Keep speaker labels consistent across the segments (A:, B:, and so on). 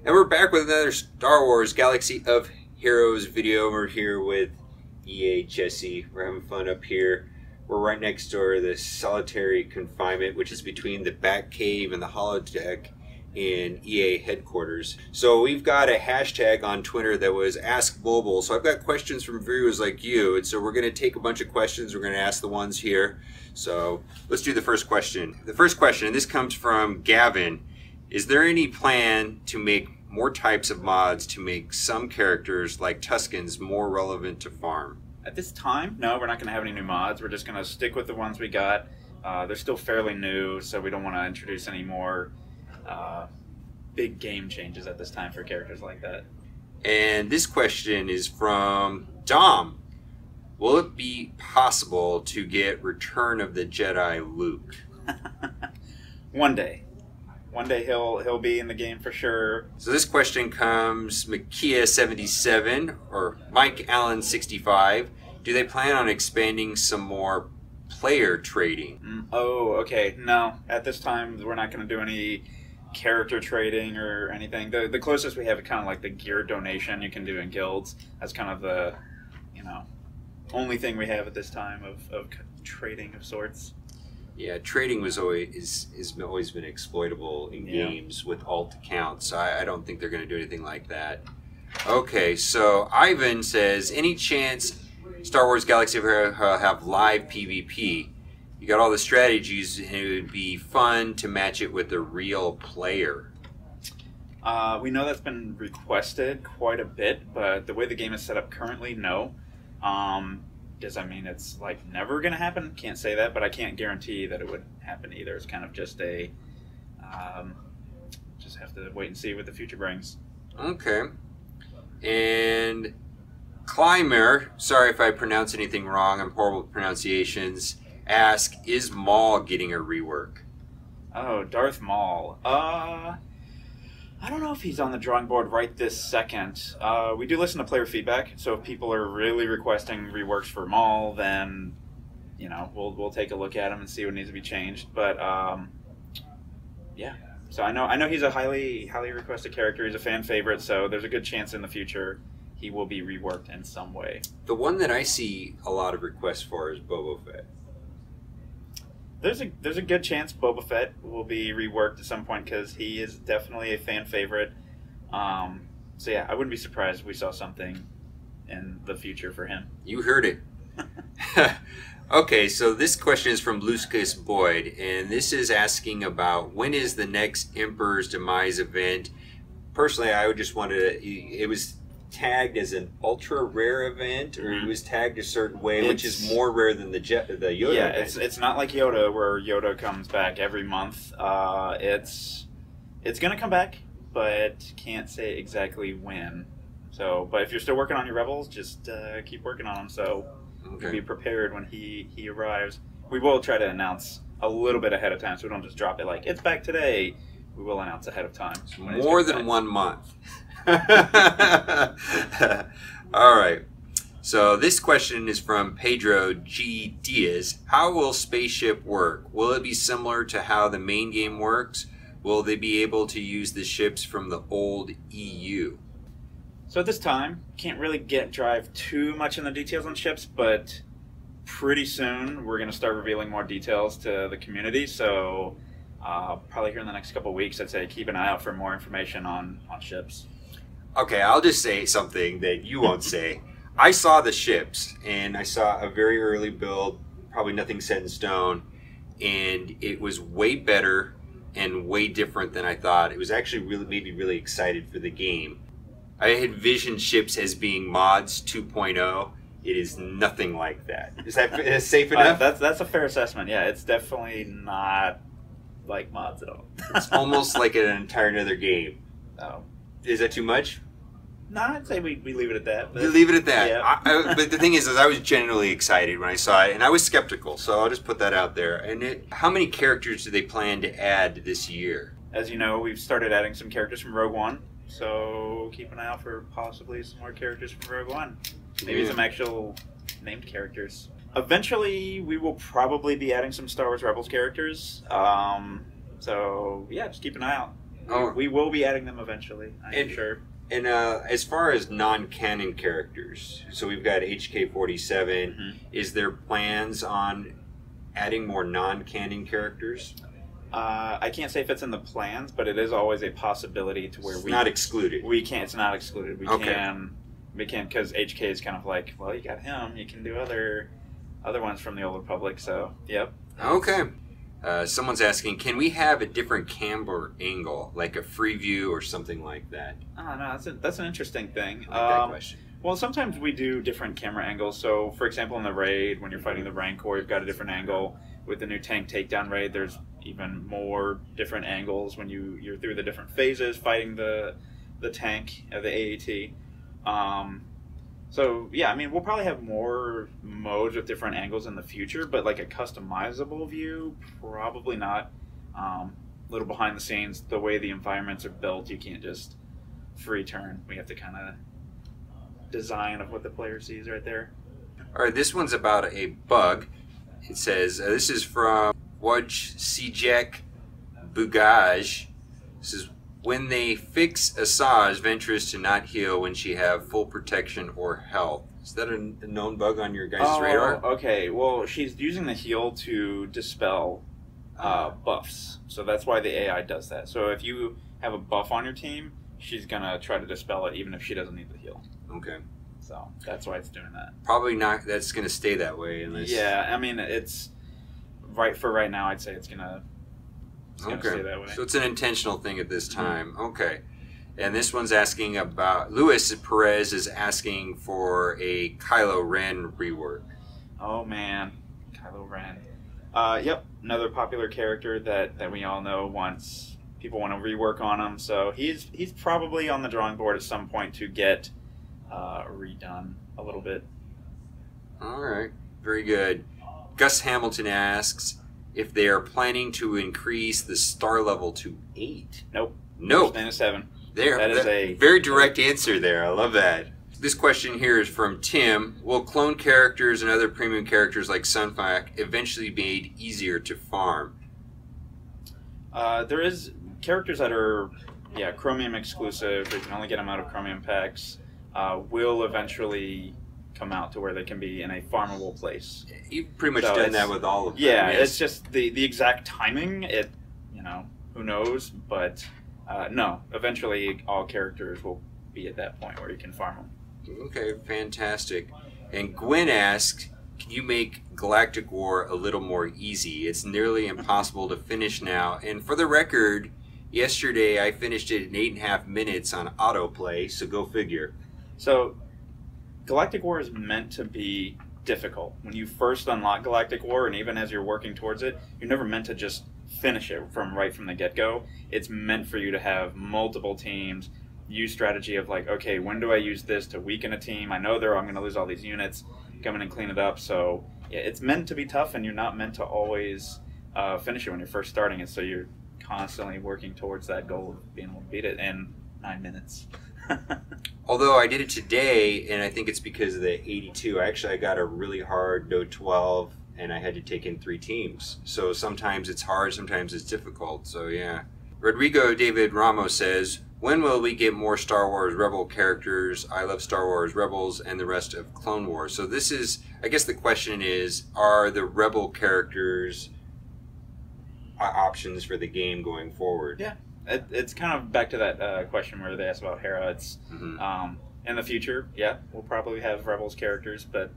A: And we're back with another Star Wars Galaxy of Heroes video. We're here with EA Jesse. We're having fun up here. We're right next door to the solitary confinement, which is between the Batcave and the holodeck in EA headquarters. So we've got a hashtag on Twitter that was Ask Mobile. So I've got questions from viewers like you, and so we're going to take a bunch of questions. We're going to ask the ones here. So let's do the first question. The first question, and this comes from Gavin. Is there any plan to make more types of mods to make some characters like Tuskens more relevant to farm?
B: At this time, no, we're not going to have any new mods. We're just going to stick with the ones we got. They're still fairly new, so we don't want to introduce any more big game changes at this time for characters like that.
A: And this question is from Dom. Will it be possible to get Return of the Jedi Luke?
B: One day. One day he'll be in the game for sure.
A: So this question comes Makia77 or Mike Allen 65. Do they plan on expanding some more player trading?
B: Oh, okay. No, at this time we're not going to do any character trading or anything. The closest we have is kind of like the gear donation you can do in guilds. That's kind of the, only thing we have at this time of trading of sorts. Yeah,
A: trading was always been exploitable in games with alt accounts. So I don't think they're going to do anything like that. Okay, so Ivan says, any chance Star Wars Galaxy of Heroes have live PvP? You got all the strategies, and it would be fun to match it with a real player.
B: We know that's been requested quite a bit, but the way the game is set up currently, no. Does that mean it's like never going to happen? Can't say that, but I can't guarantee that it would happen either. It's kind of just a, just have to wait and see what the future brings.
A: Okay. And Clymer, sorry if I pronounce anything wrong, I'm horrible with pronunciations, ask, is Maul getting a rework?
B: Oh, Darth Maul. I don't know if he's on the drawing board right this second. We do listen to player feedback, so if people are really requesting reworks for Maul, then we'll take a look at him and see what needs to be changed. But yeah, so I know he's a highly requested character. He's a fan favorite, so there's a good chance in the future he will be reworked in some way.
A: The one that I see a lot of requests for is Boba Fett.
B: There's a good chance Boba Fett will be reworked at some point because he is definitely a fan favorite. So yeah, I wouldn't be surprised if we saw something in the future for him.
A: You heard it. Okay, so this question is from Lucas Boyd, and this is asking about when is the next Emperor's Demise event. Personally, I would just want to. It was tagged as an ultra rare event, or it was tagged a certain way, which is more rare than the Yoda
B: yeah,
A: event.
B: it's not like Yoda where Yoda comes back every month. It's gonna come back, but can't say exactly when. So, but if you're still working on your Rebels, just keep working on them. So be prepared when he arrives. We will try to announce a little bit ahead of time, so we don't just drop it like it's back today. We will announce ahead of time.
A: More than 1 month. All right. So this question is from Pedro G. Diaz. How will spaceship work? Will it be similar to how the main game works? Will they be able to use the ships from the old EU?
B: So at this time, can't really drive too much in the details on ships, but pretty soon we're going to start revealing more details to the community. So probably here in the next couple of weeks, I'd say keep an eye out for more information on ships.
A: Okay, I'll just say something that you won't say. I saw the ships, and I saw a very early build, probably nothing set in stone, and it was way better and way different than I thought. It was actually made me really excited for the game. I had envisioned ships as being mods 2.0. It is nothing like that. Is that safe enough?
B: That's a fair assessment. Yeah, it's definitely not like mods at all.
A: It's almost like an entire another game.
B: Oh.
A: Is that too much?
B: No, I'd say we leave it at that.
A: You leave it at that.
B: Yeah.
A: But the thing is I was genuinely excited when I saw it, and I was skeptical, so I'll just put that out there. And how many characters do they plan to add this year?
B: As you know, we've started adding some characters from Rogue One, so keep an eye out for possibly some more characters from Rogue One. Maybe some actual named characters. Eventually, we will probably be adding some Star Wars Rebels characters. So, yeah, just keep an eye out. We will be adding them eventually, I'm sure.
A: And as far as non-canon characters, so we've got HK-47.
B: Mm-hmm.
A: Is there plans on adding more non-canon characters?
B: I can't say if it's in the plans, but it is always a possibility to where
A: it's not excluded.
B: We can't. It's not excluded. We can because HK is kind of like, well, you got him. You can do other ones from the Old Republic. So, yep.
A: Okay. Someone's asking, can we have a different camera angle, like a free view or something like that?
B: Oh, no, that's an interesting thing.
A: I like that question.
B: Well, sometimes we do different camera angles. So, for example, in the raid, when you're fighting the Rancor, you've got a different angle. With the new tank takedown raid, there's even more different angles when you're through the different phases fighting the tank, the AAT. So, yeah, I mean, we'll probably have more modes with different angles in the future, but like a customizable view, probably not. A little behind the scenes, the way the environments are built, you can't just free turn. We have to kind of design of what the player sees right there.
A: All right, this one's about a bug. It says, this is from Waj Sijek Bugaj. This is, when they fix Asajj Ventress to not heal when she have full protection or health. Is that a known bug on your guys' radar?
B: Okay. Well, she's using the heal to dispel buffs. So that's why the AI does that. So if you have a buff on your team, she's going to try to dispel it even if she doesn't need the heal.
A: Okay.
B: So that's why it's doing that.
A: Probably not. That's going to stay that way unless.
B: Yeah, I mean it's right now. I'd say it's gonna stay that way.
A: So it's an intentional thing at this time. Mm-hmm. Okay, and this one's asking about Luis Perez is asking for a Kylo Ren rework.
B: Oh man, Kylo Ren. Yep, another popular character that we all know wants people want to rework on him. So he's probably on the drawing board at some point to get redone a little bit.
A: All right, very good. Gus Hamilton asks if they are planning to increase the star level to 8.
B: Nope. -7.
A: That is a very direct answer there. I love that. This question here is from Tim. Will clone characters and other premium characters like Sunfire eventually be made easier to farm?
B: There is characters that are Chromium exclusive. You can only get them out of Chromium packs. Will eventually come out to where they can be in a farmable place.
A: You've pretty much done that with all of them.
B: Yeah, yes. It's just the exact timing. Who knows? But no, eventually all characters will be at that point where you can farm them.
A: Okay, fantastic. And Gwen asks, can you make Galactic War a little more easy? It's nearly impossible to finish now. And for the record, yesterday I finished it in 8.5 minutes on autoplay, so go figure.
B: So, Galactic War is meant to be difficult. When you first unlock Galactic War, and even as you're working towards it, you're never meant to just finish it right from the get-go. It's meant for you to have multiple teams, use strategy of like, okay, when do I use this to weaken a team? I know I'm going to lose all these units. Come in and clean it up. So, yeah, it's meant to be tough, and you're not meant to always finish it when you're first starting it. So you're constantly working towards that goal of being able to beat it in 9 minutes.
A: Although I did it today, and I think it's because of the 82. I got a really hard No 12, and I had to take in 3 teams. So sometimes it's hard, sometimes it's difficult. So yeah. Rodrigo David Ramos says, when will we get more Star Wars Rebel characters? I love Star Wars Rebels and the rest of Clone Wars. So this is, I guess the question is, are the Rebel characters options for the game going forward?
B: Yeah. It's kind of back to that question where they asked about Hera. It's in the future, yeah, we'll probably have Rebels characters, but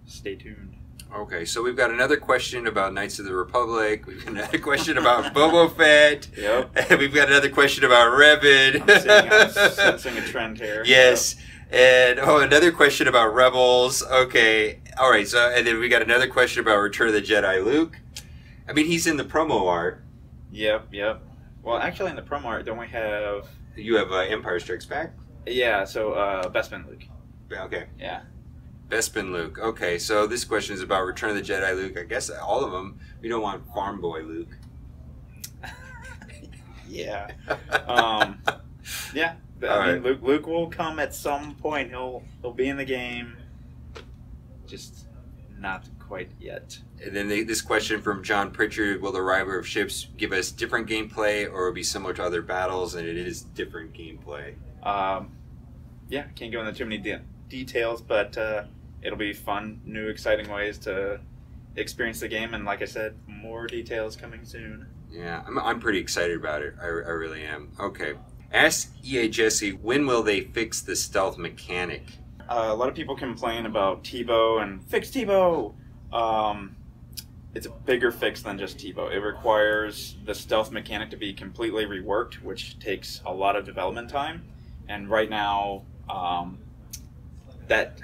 B: stay tuned.
A: Okay, so we've got another question about Knights of the Republic. We've got another question about Boba Fett.
B: Yep.
A: And we've got another question about Revan.
B: I'm sensing a trend here.
A: Yes. So. And another question about Rebels. Okay. All right. So, and then we got another question about Return of the Jedi Luke. I mean, he's in the promo art.
B: Yep. Well, actually, in the promo art, don't we have...
A: You have Empire Strikes Back?
B: Yeah, so Bespin Luke.
A: Okay.
B: Yeah.
A: Bespin Luke. Okay, so this question is about Return of the Jedi Luke. I guess all of them. We don't want Farm Boy Luke.
B: Yeah. Yeah. I mean, Luke will come at some point. He'll be in the game. Just not quite yet.
A: And then this question from John Pritchard: will the arrival of ships give us different gameplay, or be similar to other battles? And it is different gameplay.
B: Yeah, can't go into too many details, but it'll be fun, new, exciting ways to experience the game. And like I said, more details coming soon.
A: Yeah, I'm pretty excited about it. I really am. Okay. Ask EA Jesse, when will they fix the stealth mechanic?
B: A lot of people complain about Tebow and fix Tebow. It's a bigger fix than just Tebow. It requires the stealth mechanic to be completely reworked, which takes a lot of development time. And right now, that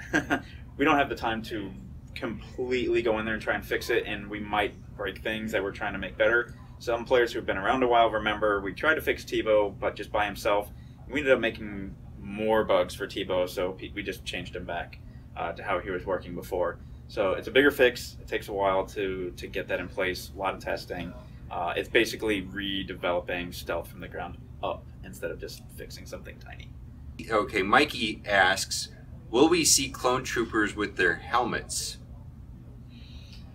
B: we don't have the time to completely go in there and try and fix it, and we might break things that we're trying to make better. Some players who have been around a while remember we tried to fix Tebow, but just by himself. We ended up making more bugs for Tebow, so we just changed him back to how he was working before. So it's a bigger fix. It takes a while to get that in place, a lot of testing. It's basically redeveloping stealth from the ground up instead of just fixing something tiny.
A: Okay, Mikey asks, will we see clone troopers with their helmets?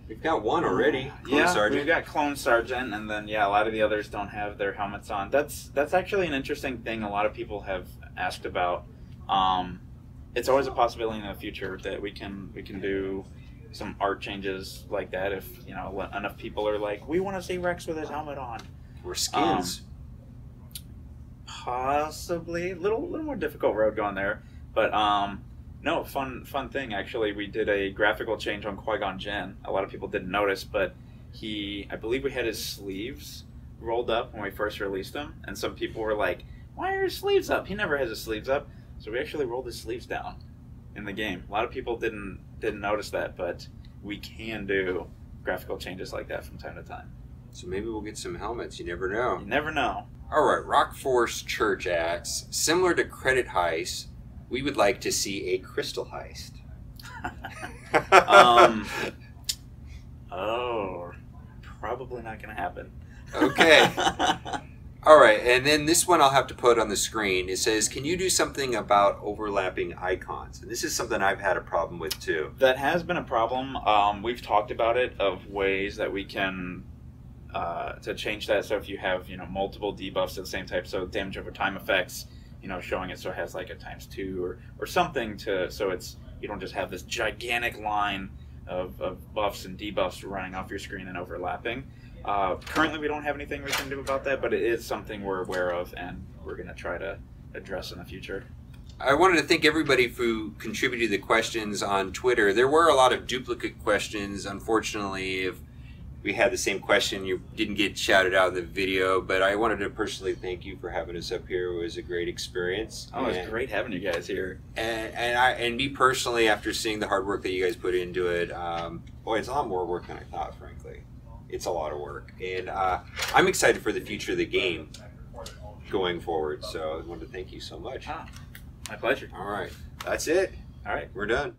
A: We've got one already. Clone Sergeant.
B: We've got Clone Sergeant, and then a lot of the others don't have their helmets on. That's actually an interesting thing a lot of people have asked about. It's always a possibility in the future that we can do some art changes like that if enough people are like, we want to see Rex with his helmet on.
A: Or skins.
B: Possibly a little more difficult road going there, but no, fun thing actually. We did a graphical change on Qui-Gon Jinn. A lot of people didn't notice, but I believe we had his sleeves rolled up when we first released him, and some people were like, why are his sleeves up? He never has his sleeves up. So we actually rolled his sleeves down in the game. A lot of people didn't notice that, but we can do graphical changes like that from time to time.
A: So maybe we'll get some helmets. You never know.
B: You never know.
A: All right, Rock Force Church asks, similar to Credit Heist, we would like to see a crystal heist.
B: Probably not going to happen.
A: Okay. All right, and then this one I'll have to put on the screen. It says, can you do something about overlapping icons? And this is something I've had a problem with too.
B: That has been a problem. We've talked about it, of ways that we can to change that. So if you have multiple debuffs of the same type, so damage over time effects, showing it so it has like a ×2 or something so you don't just have this gigantic line of buffs and debuffs running off your screen and overlapping. Currently we don't have anything we can do about that, but it is something we're aware of and we're going to try to address in the future.
A: I wanted to thank everybody who contributed the questions on Twitter. There were a lot of duplicate questions. Unfortunately, if we had the same question, you didn't get shouted out in the video, but I wanted to personally thank you for having us up here. It was a great experience.
B: Oh, it's great having you guys here.
A: And me personally, after seeing the hard work that you guys put into it, boy, it's a lot more work than I thought, frankly. It's a lot of work. And I'm excited for the future of the game going forward. So I wanted to thank you so much.
B: My pleasure.
A: All right. That's it.
B: All right.
A: We're done.